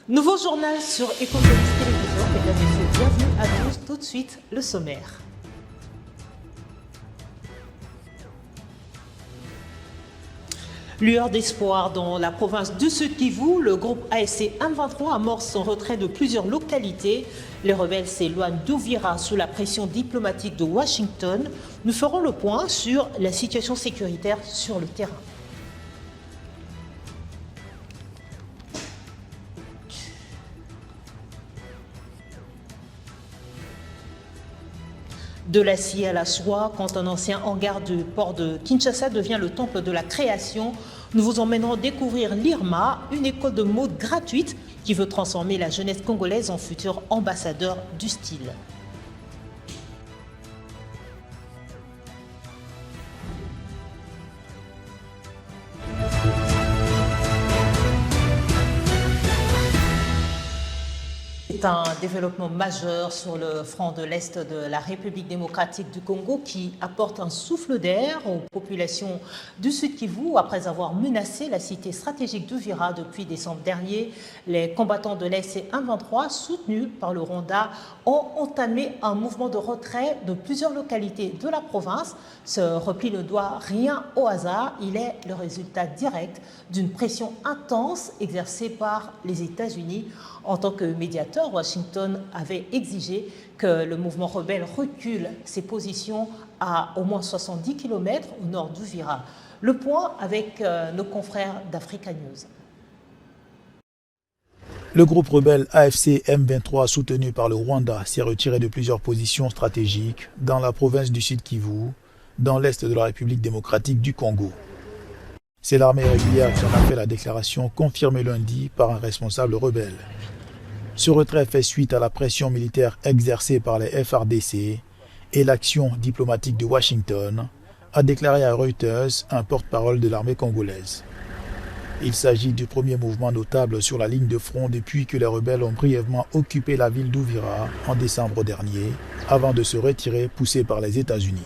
Nouveau journal sur Économie Télévision. Mesdames et messieurs, bienvenue à tous. Tout de suite, le sommaire. Lueur d'espoir dans la province du Sud-Kivu, le groupe AFC M23 amorce son retrait de plusieurs localités. Les rebelles s'éloignent d'Uvira sous la pression diplomatique de Washington. Nous ferons le point sur la situation sécuritaire sur le terrain. De l'acier à la soie, quand un ancien hangar du port de Kinshasa devient le temple de la création, nous vous emmènerons découvrir l'IRMA, une école de mode gratuite qui veut transformer la jeunesse congolaise en futur ambassadeur du style. C'est un développement majeur sur le front de l'Est de la République démocratique du Congo qui apporte un souffle d'air aux populations du Sud-Kivu. Après avoir menacé la cité stratégique d'Uvira depuis décembre dernier, les combattants de l'AFC M23, soutenus par le Rwanda, ont entamé un mouvement de retrait de plusieurs localités de la province. Ce repli ne doit rien au hasard. Il est le résultat direct d'une pression intense exercée par les États-Unis. En tant que médiateur, Washington avait exigé que le mouvement rebelle recule ses positions à au moins 70 km au nord d'Uvira. Le point avec nos confrères d'Africa News. Le groupe rebelle AFC M23, soutenu par le Rwanda, s'est retiré de plusieurs positions stratégiques dans la province du Sud-Kivu, dans l'est de la République démocratique du Congo. C'est l'armée régulière qui en a fait la déclaration confirmée lundi par un responsable rebelle. Ce retrait fait suite à la pression militaire exercée par les FARDC et l'action diplomatique de Washington, a déclaré à Reuters un porte-parole de l'armée congolaise. Il s'agit du premier mouvement notable sur la ligne de front depuis que les rebelles ont brièvement occupé la ville d'Uvira en décembre dernier, avant de se retirer poussés par les États-Unis.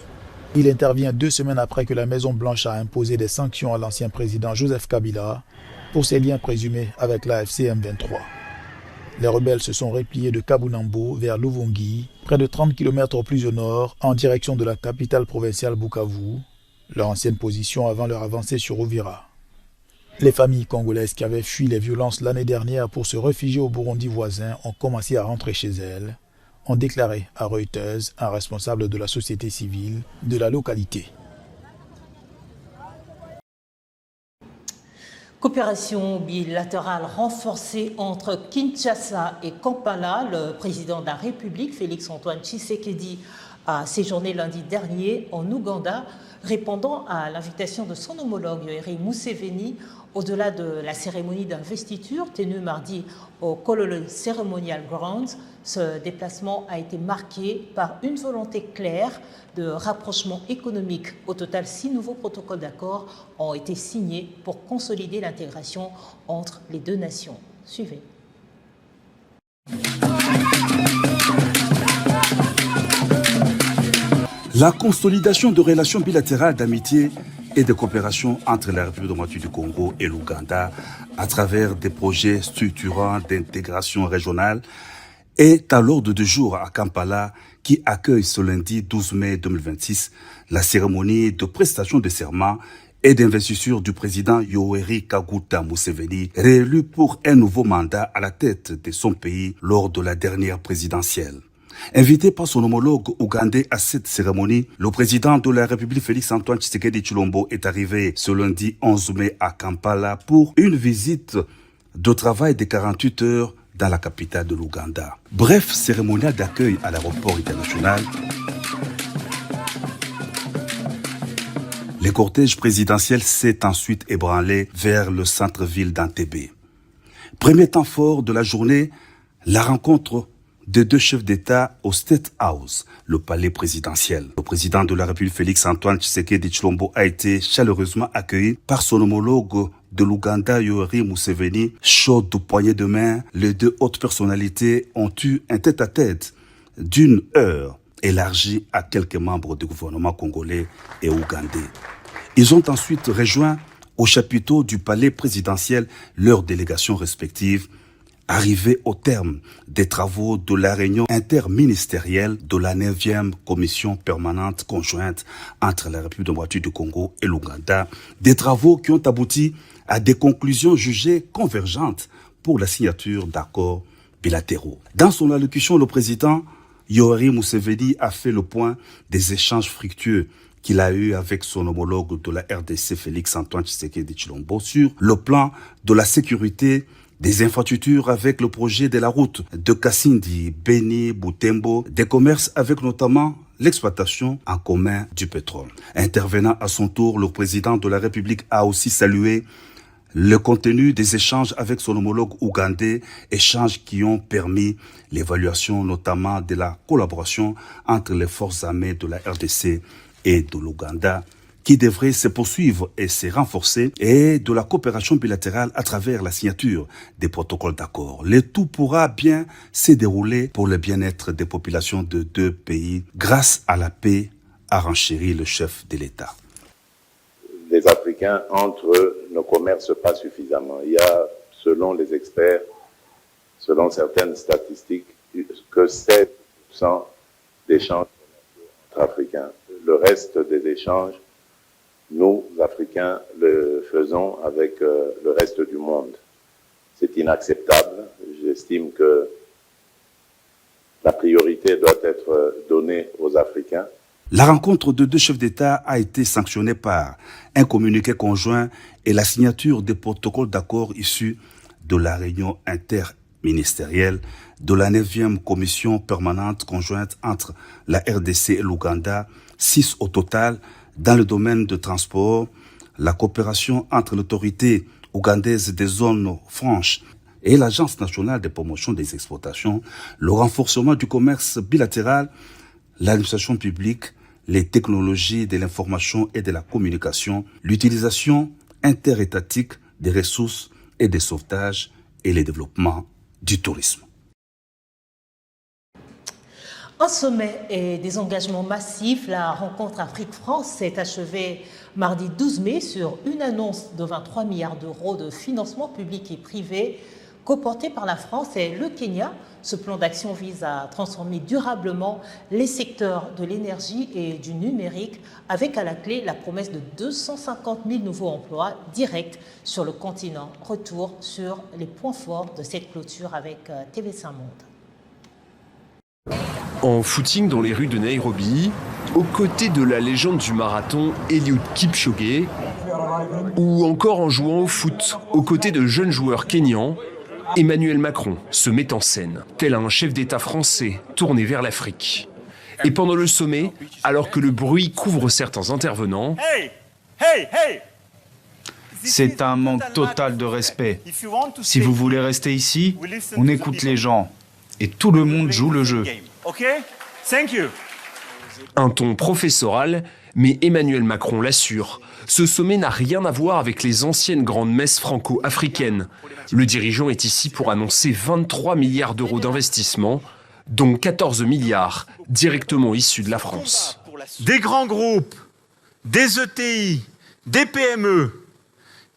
Il intervient 2 semaines après que la Maison-Blanche a imposé des sanctions à l'ancien président Joseph Kabila pour ses liens présumés avec l'AFC M23. Les rebelles se sont repliés de Kabunambo vers Luvungi, près de 30 km plus au nord, en direction de la capitale provinciale Bukavu, leur ancienne position avant leur avancée sur Uvira. Les familles congolaises qui avaient fui les violences l'année dernière pour se réfugier au Burundi voisin ont commencé à rentrer chez elles, ont déclaré à Reuters un responsable de la société civile de la localité. Coopération bilatérale renforcée entre Kinshasa et Kampala. Le président de la République, Félix-Antoine Tshisekedi, a séjourné lundi dernier en Ouganda, répondant à l'invitation de son homologue Yoweri Museveni au-delà de la cérémonie d'investiture tenue mardi au Kololo Ceremonial Grounds. Ce déplacement a été marqué par une volonté claire de rapprochement économique. Au total, 6 nouveaux protocoles d'accord ont été signés pour consolider l'intégration entre les deux nations. Suivez. La consolidation de relations bilatérales d'amitié et de coopération entre la République démocratique du Congo et l'Ouganda à travers des projets structurants d'intégration régionale est à l'ordre du jour à Kampala qui accueille ce lundi 12 mai 2026 la cérémonie de prestation de serment et d'investiture du président Yoweri Kaguta Museveni, réélu pour un nouveau mandat à la tête de son pays lors de la dernière présidentielle. Invité par son homologue ougandais à cette cérémonie, le président de la République Félix-Antoine Tshisekedi Tshilombo est arrivé ce lundi 11 mai à Kampala pour une visite de travail de 48 heures dans la capitale de l'Ouganda. Bref, cérémonial d'accueil à l'aéroport international. Le cortège présidentiel s'est ensuite ébranlé vers le centre-ville d'Entebbe. Premier temps fort de la journée, la rencontre de 2 chefs d'État au State House, le palais présidentiel. Le président de la République Félix-Antoine Tshisekedi Tshilombo a été chaleureusement accueilli par son homologue de l'Ouganda, Yoweri Museveni. Chaud de poignée de main, les 2 hautes personnalités ont eu un tête-à-tête d'1 heure, élargi à quelques membres du gouvernement congolais et ougandais. Ils ont ensuite rejoint au chapiteau du palais présidentiel leurs délégations respectives arrivé au terme des travaux de la réunion interministérielle de la 9e commission permanente conjointe entre la République démocratique du Congo et l'Ouganda, des travaux qui ont abouti à des conclusions jugées convergentes pour la signature d'accords bilatéraux. Dans son allocution, le président Yoweri Museveni a fait le point des échanges fructueux qu'il a eu avec son homologue de la RDC, Félix-Antoine Tshisekedi Tshilombo, sur le plan de la sécurité des infrastructures avec le projet de la route de Kassindi, Beni, Butembo, des commerces avec notamment l'exploitation en commun du pétrole. Intervenant à son tour, le président de la République a aussi salué le contenu des échanges avec son homologue ougandais, échanges qui ont permis l'évaluation notamment de la collaboration entre les forces armées de la RDC et de l'Ouganda, qui devrait se poursuivre et se renforcer, et de la coopération bilatérale à travers la signature des protocoles d'accord. Le tout pourra bien se dérouler pour le bien-être des populations de deux pays grâce à la paix, a renchéri le chef de l'État. Les Africains, entre eux, ne commercent pas suffisamment. Il y a, selon les experts, selon certaines statistiques, que 7% d'échanges entre Africains. Le reste des échanges, nous, Africains, le faisons avec le reste du monde. C'est inacceptable. J'estime que la priorité doit être donnée aux Africains. La rencontre de deux chefs d'État a été sanctionnée par un communiqué conjoint et la signature des protocoles d'accord issus de la réunion interministérielle de la 9e commission permanente conjointe entre la RDC et l'Ouganda, 6 au total dans le domaine de transport, la coopération entre l'autorité ougandaise des zones franches et l'Agence nationale de promotion des exportations, le renforcement du commerce bilatéral, l'administration publique, les technologies de l'information et de la communication, l'utilisation interétatique des ressources et des sauvetages et le développement du tourisme. Un sommet et des engagements massifs, la rencontre Afrique-France s'est achevée mardi 12 mai sur une annonce de 23 milliards d'euros de financement public et privé coporté par la France et le Kenya. Ce plan d'action vise à transformer durablement les secteurs de l'énergie et du numérique avec à la clé la promesse de 250 000 nouveaux emplois directs sur le continent. Retour sur les points forts de cette clôture avec TV5 Monde. En footing dans les rues de Nairobi, aux côtés de la légende du marathon Eliud Kipchoge, ou encore en jouant au foot aux côtés de jeunes joueurs kényans, Emmanuel Macron se met en scène, tel un chef d'État français tourné vers l'Afrique. Et pendant le sommet, alors que le bruit couvre certains intervenants, c'est un manque total de respect. Si vous voulez rester ici, on écoute les gens. Et tout le monde joue le jeu. Un ton professoral, mais Emmanuel Macron l'assure. Ce sommet n'a rien à voir avec les anciennes grandes messes franco-africaines. Le dirigeant est ici pour annoncer 23 milliards d'euros d'investissement, dont 14 milliards directement issus de la France. Des grands groupes, des ETI, des PME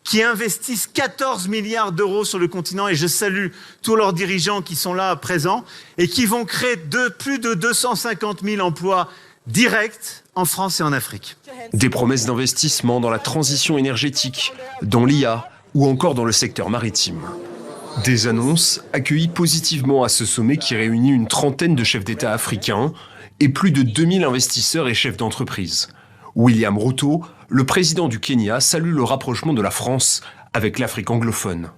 qui investissent 14 milliards d'euros sur le continent, et je salue tous leurs dirigeants qui sont là présents, et qui vont créer plus de 250 000 emplois directs en France et en Afrique. Des promesses d'investissement dans la transition énergétique, dans l'IA ou encore dans le secteur maritime. Des annonces accueillies positivement à ce sommet qui réunit une trentaine de chefs d'État africains et plus de 2000 investisseurs et chefs d'entreprise. William Ruto, le président du Kenya, salue le rapprochement de la France avec l'Afrique anglophone.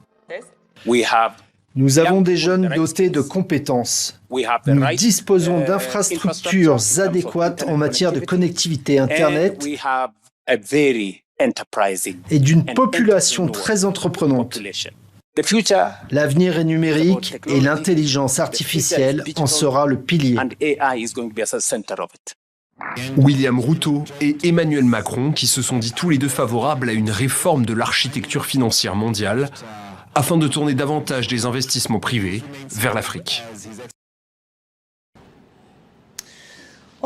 Nous avons des jeunes dotés de compétences. Nous disposons d'infrastructures adéquates en matière de connectivité Internet et d'une population très entreprenante. L'avenir est numérique et l'intelligence artificielle en sera le pilier. William Ruto et Emmanuel Macron qui se sont dit tous les deux favorables à une réforme de l'architecture financière mondiale afin de tourner davantage des investissements privés vers l'Afrique.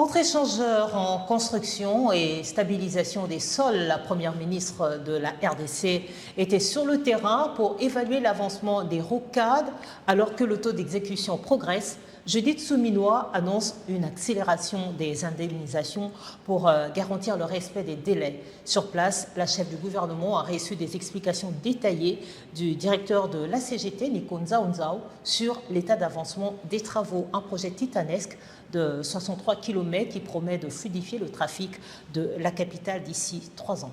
Autre échangeur en construction et stabilisation des sols, la première ministre de la RDC était sur le terrain pour évaluer l'avancement des rocades alors que le taux d'exécution progresse. Judith Souminois annonce une accélération des indemnisations pour garantir le respect des délais. Sur place, la chef du gouvernement a reçu des explications détaillées du directeur de la CGT, Nico Nzaou, sur l'état d'avancement des travaux. Un projet titanesque de 63 km qui promet de fluidifier le trafic de la capitale d'ici 3 ans.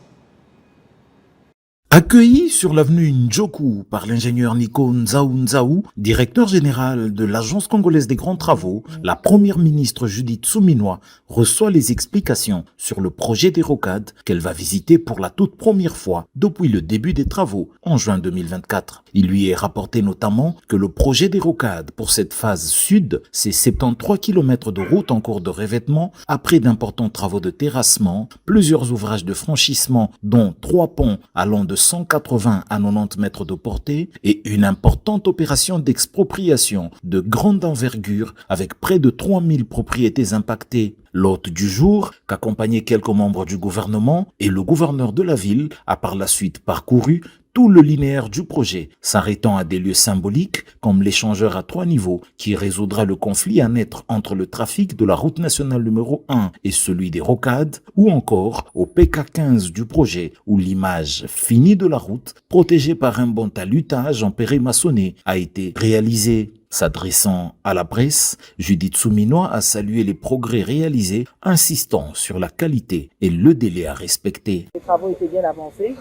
Accueilli sur l'avenue Ndjoku par l'ingénieur Nico Nzaou, directeur général de l'Agence congolaise des grands travaux, la première ministre Judith Souminois reçoit les explications sur le projet des rocades qu'elle va visiter pour la toute première fois depuis le début des travaux en juin 2024. Il lui est rapporté notamment que le projet des rocades pour cette phase sud, c'est 73 km de route en cours de revêtement après d'importants travaux de terrassement, plusieurs ouvrages de franchissement dont 3 ponts allant de 180 à 90 mètres de portée et une importante opération d'expropriation de grande envergure avec près de 3000 propriétés impactées. L'hôte du jour, qu'accompagnaient quelques membres du gouvernement et le gouverneur de la ville, a par la suite parcouru tout le linéaire du projet, s'arrêtant à des lieux symboliques comme l'échangeur à 3 niveaux qui résoudra le conflit à naître entre le trafic de la route nationale numéro 1 et celui des rocades, ou encore au PK15 du projet où l'image finie de la route, protégée par un bon talutage en péré maçonné, a été réalisée. S'adressant à la presse, Judith Souminois a salué les progrès réalisés, insistant sur la qualité et le délai à respecter. Les travaux étaient bien avancés.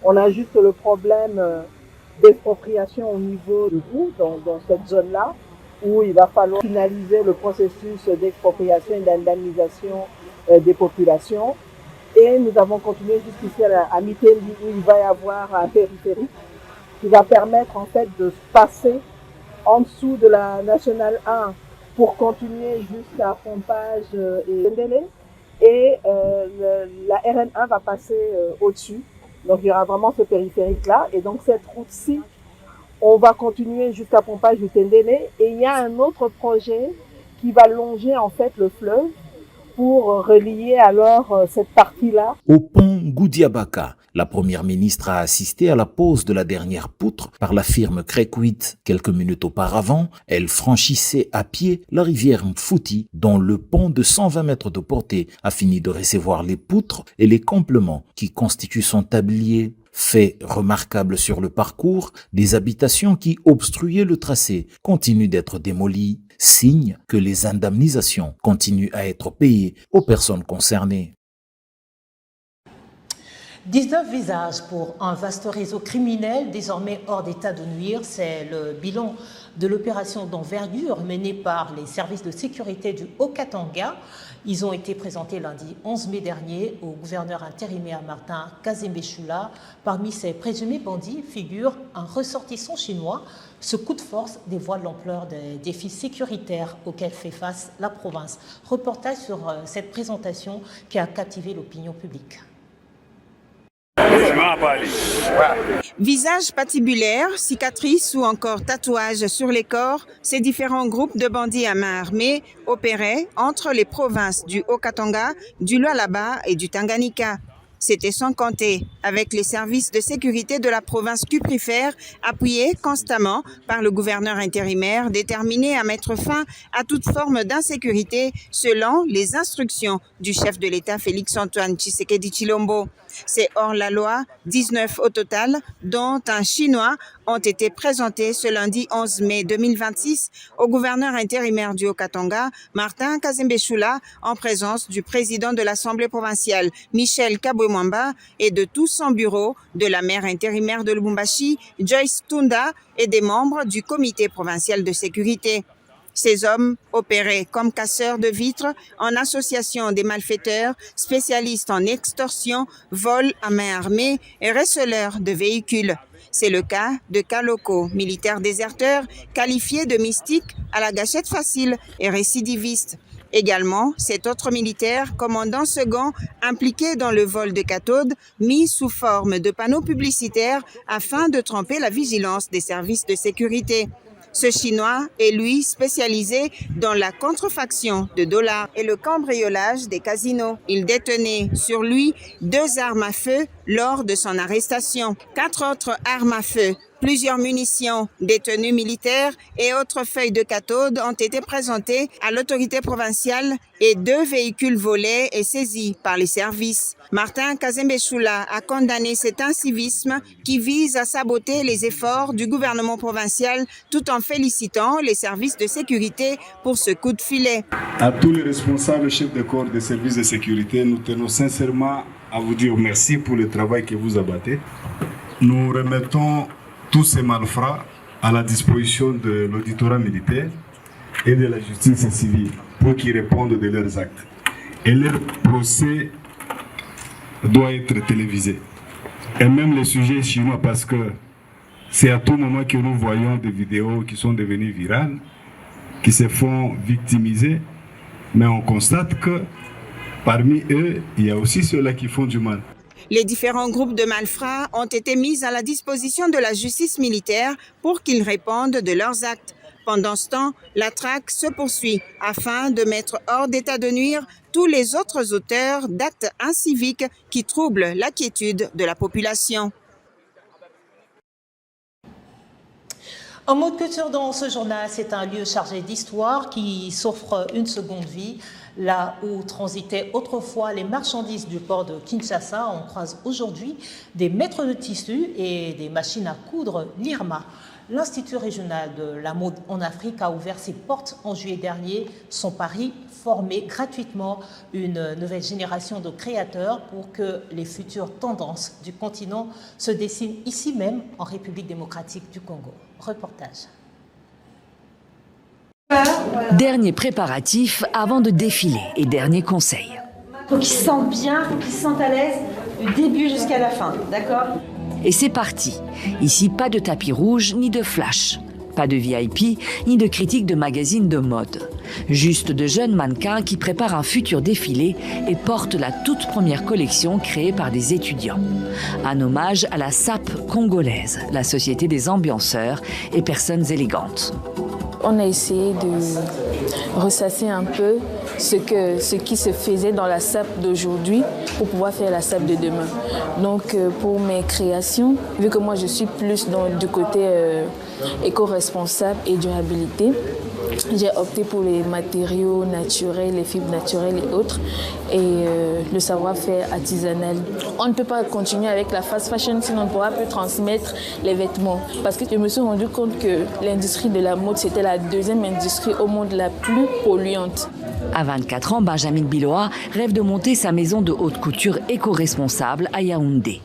On a juste le problème d'expropriation au niveau du bout, dans cette zone-là, où il va falloir finaliser le processus d'expropriation et d'indemnisation des populations. Et nous avons continué jusqu'ici à Mitendi, où il va y avoir un périphérique qui va permettre en fait de passer en dessous de la nationale 1 pour continuer jusqu'à Pompage et Ndélé. Et la RN1 va passer au-dessus. Donc il y aura vraiment ce périphérique-là. Et donc cette route-ci, on va continuer jusqu'à Pompage et Ndélé. Et il y a un autre projet qui va longer en fait le fleuve pour relier alors cette partie-là. Au pont Goudiabaka, la première ministre a assisté à la pose de la dernière poutre par la firme Crekwit. Quelques minutes auparavant, elle franchissait à pied la rivière Mfouti, dont le pont de 120 mètres de portée a fini de recevoir les poutres et les compléments qui constituent son tablier. Fait remarquable sur le parcours, des habitations qui obstruaient le tracé continuent d'être démolies, signe que les indemnisations continuent à être payées aux personnes concernées. 19 visages pour un vaste réseau criminel désormais hors d'état de nuire. C'est le bilan de l'opération d'envergure menée par les services de sécurité du Haut-Katanga. Ils ont été présentés lundi 11 mai dernier au gouverneur intérimaire Martin Kazembe Choula. Parmi ces présumés bandits figure un ressortissant chinois. Ce coup de force dévoile l'ampleur des défis sécuritaires auxquels fait face la province. Reportage sur cette présentation qui a captivé l'opinion publique. Visage patibulaire, cicatrices ou encore tatouages sur les corps, ces différents groupes de bandits à main armée opéraient entre les provinces du Haut-Katanga, du Lualaba et du Tanganyika. C'était sans compter avec les services de sécurité de la province cuprifère, appuyés constamment par le gouverneur intérimaire, déterminé à mettre fin à toute forme d'insécurité selon les instructions du chef de l'État Félix-Antoine Tshisekedi Tshilombo. C'est hors la loi, 19 au total, dont un Chinois, ont été présentés ce lundi 11 mai 2026 au gouverneur intérimaire du Haut-Katanga, Martin Kazembe Choula, en présence du président de l'Assemblée provinciale, Michel Kabwe-Mwamba, et de tout son bureau, de la maire intérimaire de Lubumbashi, Joyce Tunda, et des membres du comité provincial de sécurité. Ces hommes opéraient comme casseurs de vitres en association des malfaiteurs, spécialistes en extorsion, vol à main armée et receleurs de véhicules. C'est le cas de Kaloko, militaire déserteur, qualifié de mystique à la gâchette facile et récidiviste. Également, cet autre militaire, commandant second, impliqué dans le vol de cathodes, mis sous forme de panneaux publicitaires afin de tromper la vigilance des services de sécurité. Ce Chinois est lui spécialisé dans la contrefaction de dollars et le cambriolage des casinos. Il détenait sur lui 2 armes à feu lors de son arrestation, 4 autres armes à feu, plusieurs munitions, des tenues militaires et autres feuilles de cathode ont été présentées à l'autorité provinciale et 2 véhicules volés et saisis par les services. Martin Kazembe-Choula a condamné cet incivisme qui vise à saboter les efforts du gouvernement provincial tout en félicitant les services de sécurité pour ce coup de filet. À tous les responsables chefs de corps des services de sécurité, nous tenons sincèrement à vous dire merci pour le travail que vous abattez. Nous remettons tous ces malfrats à la disposition de l'auditorat militaire et de la justice civile pour qu'ils répondent de leurs actes. Et leur procès doit être télévisé. Et même les sujets chinois, parce que c'est à tout moment que nous voyons des vidéos qui sont devenues virales, qui se font victimiser, mais on constate que parmi eux, il y a aussi ceux-là qui font du mal. Les différents groupes de malfrats ont été mis à la disposition de la justice militaire pour qu'ils répondent de leurs actes. Pendant ce temps, la traque se poursuit afin de mettre hors d'état de nuire tous les autres auteurs d'actes inciviques qui troublent la quiétude de la population. En mode culture dans ce journal, c'est un lieu chargé d'histoire qui s'offre une seconde vie. Là où transitaient autrefois les marchandises du port de Kinshasa, on croise aujourd'hui des maîtres de tissu et des machines à coudre l'IRMA. L'Institut régional de la mode en Afrique a ouvert ses portes en juillet dernier. Son pari, former gratuitement une nouvelle génération de créateurs pour que les futures tendances du continent se dessinent ici même en République démocratique du Congo. Reportage. Dernier préparatif avant de défiler et dernier conseil. Faut qu'ils se sentent bien, faut qu'ils se sentent à l'aise du début jusqu'à la fin, d'accord? Et c'est parti. Ici, pas de tapis rouge ni de flash. Pas de VIP ni de critiques de magazines de mode. Juste de jeunes mannequins qui préparent un futur défilé et portent la toute première collection créée par des étudiants. Un hommage à la SAP congolaise, la Société des ambianceurs et personnes élégantes. On a essayé de ressasser un peu ce qui se faisait dans la SAP d'aujourd'hui pour pouvoir faire la SAP de demain. Donc pour mes créations, vu que moi je suis plus du côté éco-responsable et durabilité, j'ai opté pour les matériaux naturels, les fibres naturelles et autres, et le savoir-faire artisanal. On ne peut pas continuer avec la fast fashion, sinon on ne pourra plus transmettre les vêtements. Parce que je me suis rendu compte que l'industrie de la mode, c'était la deuxième industrie au monde la plus polluante. À 24 ans, Benjamin Biloa rêve de monter sa maison de haute couture éco-responsable à Yaoundé.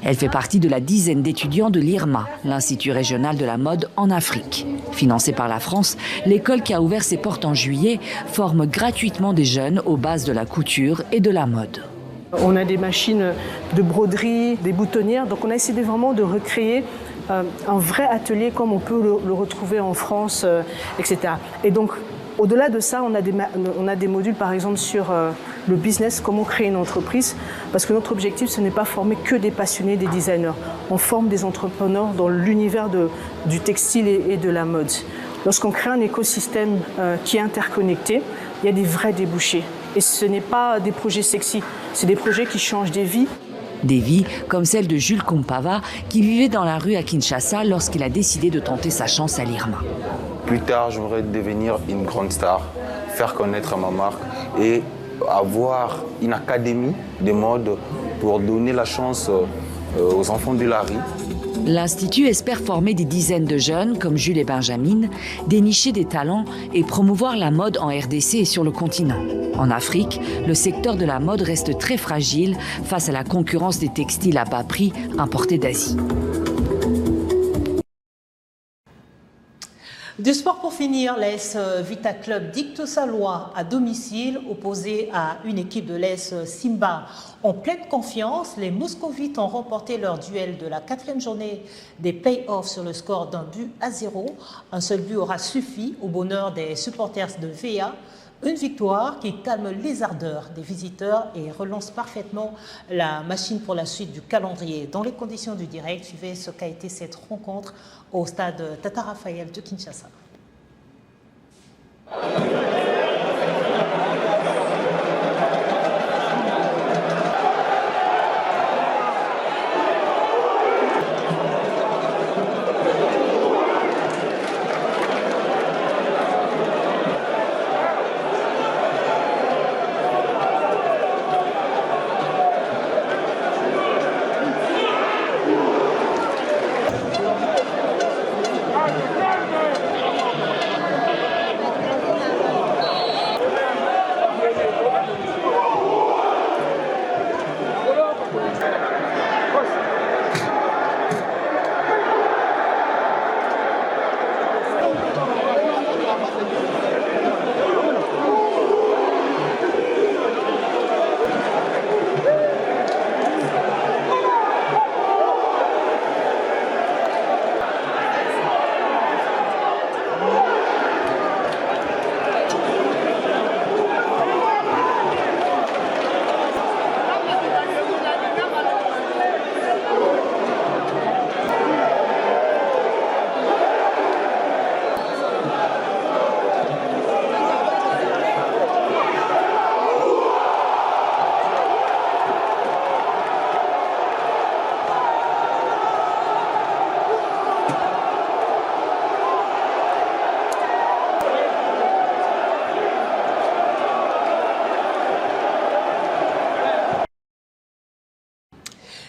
Elle fait partie de la dizaine d'étudiants de l'IRMA, l'Institut régional de la mode en Afrique. Financée par la France, l'école qui a ouvert ses portes en juillet forme gratuitement des jeunes aux bases de la couture et de la mode. On a des machines de broderie, des boutonnières, donc on a essayé vraiment de recréer un vrai atelier comme on peut le retrouver en France, etc. Et donc, au-delà de ça, on a des modules, par exemple, sur le business, comment créer une entreprise. Parce que notre objectif, ce n'est pas former que des passionnés, des designers. On forme des entrepreneurs dans l'univers du textile et de la mode. Lorsqu'on crée un écosystème qui est interconnecté, il y a des vrais débouchés. Et ce n'est pas des projets sexy, c'est des projets qui changent des vies. Des vies comme celle de Jules Kompava, qui vivait dans la rue à Kinshasa lorsqu'il a décidé de tenter sa chance à l'IRMA. Plus tard, j'aimerais devenir une grande star, faire connaître ma marque et avoir une académie de mode pour donner la chance aux enfants de la rue. L'Institut espère former des dizaines de jeunes comme Jules et Benjamin, dénicher des talents et promouvoir la mode en RDC et sur le continent. En Afrique, le secteur de la mode reste très fragile face à la concurrence des textiles à bas prix importés d'Asie. Du sport pour finir, l'AS Vita Club dicte sa loi à domicile, opposé à une équipe de l'AS Simba. En pleine confiance, les Moscovites ont remporté leur duel de la 4e journée des play-offs sur le score d'1-0. Un seul but aura suffi au bonheur des supporters de VA. Une victoire qui calme les ardeurs des visiteurs et relance parfaitement la machine pour la suite du calendrier. Dans les conditions du direct, suivez ce qu'a été cette rencontre au stade Tata Raphaël de Kinshasa.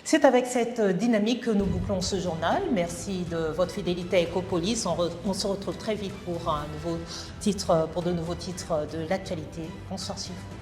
C'est avec cette dynamique que nous bouclons ce journal. Merci de votre fidélité à Ecopolis. On se retrouve très vite pour de nouveaux titres de l'actualité. Bonsoir sur vous.